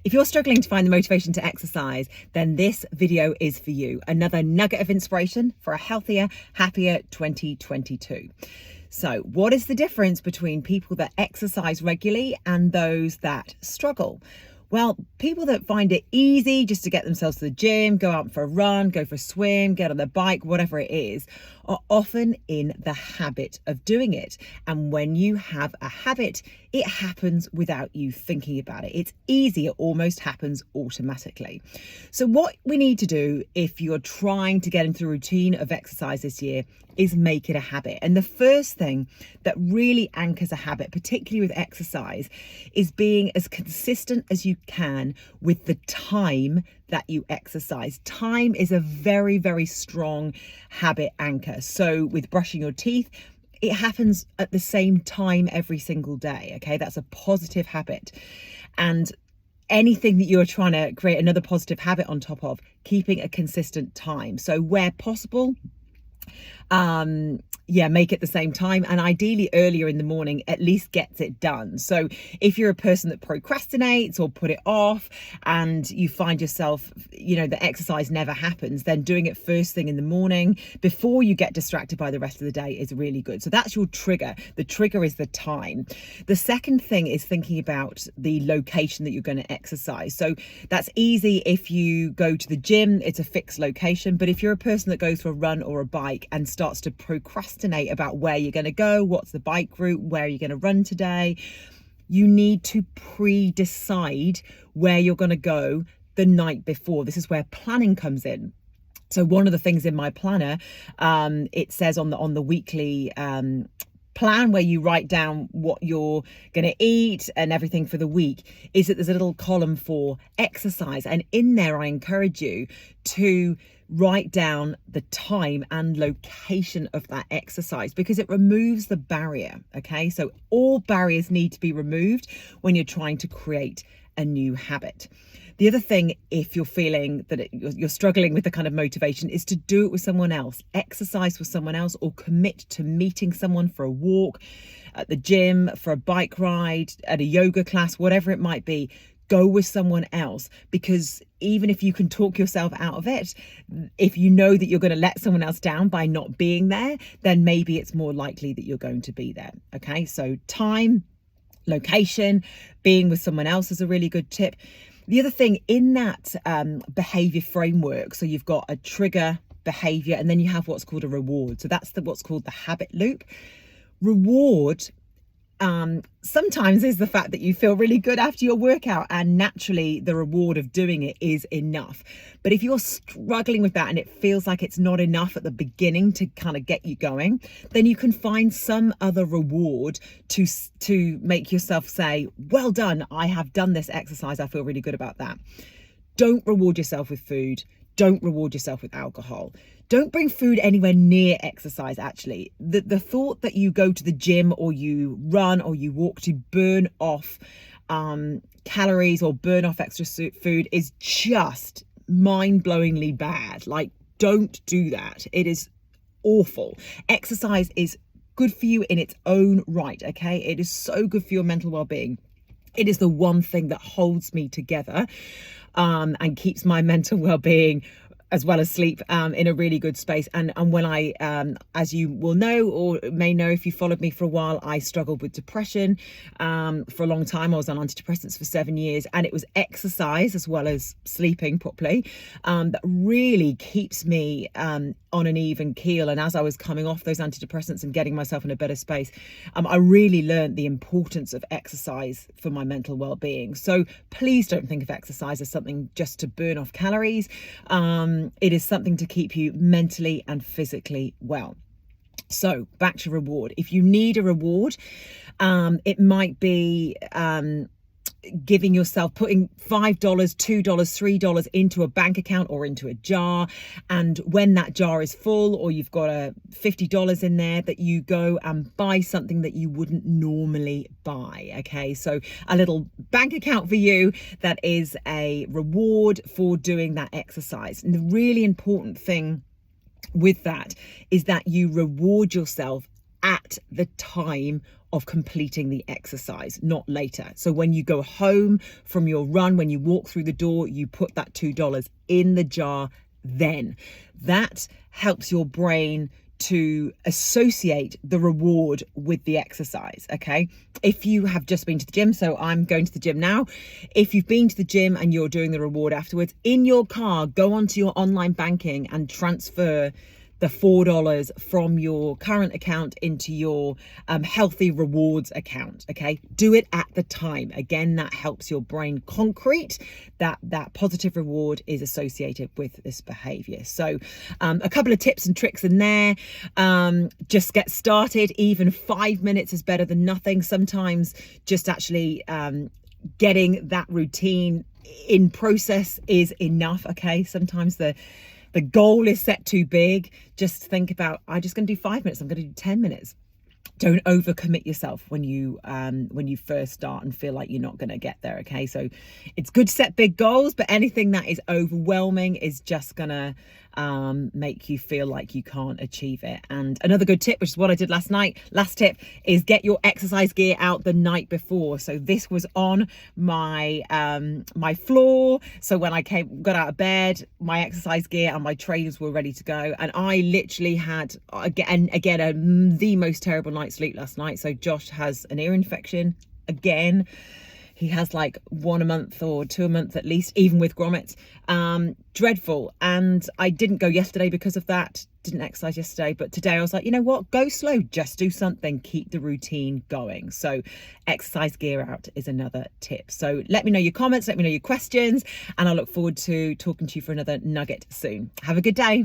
If you're struggling to find the motivation to exercise, then this video is for you. Another nugget of inspiration for a healthier, happier 2022. So, what is the difference between people that exercise regularly and those that struggle? Well, people that find it easy just to get themselves to the gym, go out for a run, go for a swim, get on their bike, whatever it is, are often in the habit of doing it. And when you have a habit, it happens without you thinking about it. It's easy, it almost happens automatically. So what we need to do if you're trying to get into the routine of exercise this year is make it a habit. And the first thing that really anchors a habit, particularly with exercise, is being as consistent as you can with the time that you exercise. Time is a very, very strong habit anchor. So with brushing your teeth, it happens at the same time every single day. Okay, that's a positive habit. And anything that you're trying to create another positive habit on top of, keeping a consistent time. So where possible, make it the same time, and ideally earlier in the morning at least gets it done. So if you're a person that procrastinates or put it off and you find yourself, the exercise never happens, then doing it first thing in the morning before you get distracted by the rest of the day is really good. So that's your trigger. The trigger is the time. The second thing is thinking about the location that you're going to exercise. So that's easy if you go to the gym, it's a fixed location. But if you're a person that goes for a run or a bike and starts to procrastinate about where you're going to go, what's the bike route, where are you going to run today, you need to pre-decide where you're going to go the night before. This is where planning comes in. So one of the things in my planner, it says on the weekly plan where you write down what you're going to eat and everything for the week, is that there's a little column for exercise. And in there, I encourage you to write down the time and location of that exercise, because it removes the barrier. Okay, so all barriers need to be removed when you're trying to create a new habit. The other thing, if you're feeling that you're struggling with the kind of motivation, is to do it with someone else. Exercise with someone else, or commit to meeting someone for a walk, at the gym, for a bike ride, at a yoga class, whatever it might be. Go with someone else, because even if you can talk yourself out of it, if you know that you're going to let someone else down by not being there, then maybe it's more likely that you're going to be there. Okay, so time, location, being with someone else is a really good tip. The other thing in that behavior framework, so you've got a trigger, behavior, and then you have what's called a reward. So that's what's called the habit loop. Reward sometimes is the fact that you feel really good after your workout, and naturally the reward of doing it is enough. But if you're struggling with that and it feels like it's not enough at the beginning to kind of get you going, then you can find some other reward to make yourself say, well done, I have done this exercise, I feel really good about that. Don't reward yourself with food. Don't reward yourself with alcohol. Don't bring food anywhere near exercise, actually. The thought that you go to the gym or you run or you walk to burn off calories or burn off extra food is just mind-blowingly bad. Like, don't do that. It is awful. Exercise is good for you in its own right, okay? It is so good for your mental well-being. It is the one thing that holds me together and keeps my mental well-being as well as sleep in a really good space. And when I, as you will know or may know if you followed me for a while, I struggled with depression for a long time. I was on antidepressants for 7 years, and it was exercise as well as sleeping properly that really keeps me on an even keel. And as I was coming off those antidepressants and getting myself in a better space, I really learned the importance of exercise for my mental well-being. So please don't think of exercise as something just to burn off calories. It is something to keep you mentally and physically well. So back to reward. If you need a reward, it might be giving yourself, putting $5, $2, $3 into a bank account or into a jar. And when that jar is full, or you've got a $50 in there, that you go and buy something that you wouldn't normally buy. Okay, so a little bank account for you that is a reward for doing that exercise. And the really important thing with that is that you reward yourself at the time of completing the exercise, not later. So when you go home from your run, when you walk through the door, you put that $2 in the jar then. That helps your brain to associate the reward with the exercise. Okay, if you have just been to the gym, so I'm going to the gym now, if you've been to the gym and you're doing the reward afterwards, in your car, go onto your online banking and transfer the $4 from your current account into your healthy rewards account. Okay, do it at the time. Again, that helps your brain concrete that positive reward is associated with this behavior. So a couple of tips and tricks in there. Just get started. Even 5 minutes is better than nothing. Sometimes just actually getting that routine in process is enough. Okay, sometimes the goal is set too big. Just think about, I'm just going to do 5 minutes. I'm going to do 10 minutes. Don't overcommit yourself when you first start and feel like you're not going to get there. Okay, so it's good to set big goals, but anything that is overwhelming is just gonna make you feel like you can't achieve it. And another good tip, which is what I did last night, last tip, is get your exercise gear out the night before. So this was on my my floor, so when I got out of bed, my exercise gear and my trainers were ready to go, and I literally had again the most terrible night's sleep last night. So Josh has an ear infection again. He has like 1 a month or 2 a month at least, even with grommets. Dreadful. And I didn't go yesterday because of that. Didn't exercise yesterday, but today I was like, you know what? Go slow, just do something, keep the routine going. So exercise gear out is another tip. So let me know your comments, let me know your questions, and I look forward to talking to you for another nugget soon. Have a good day.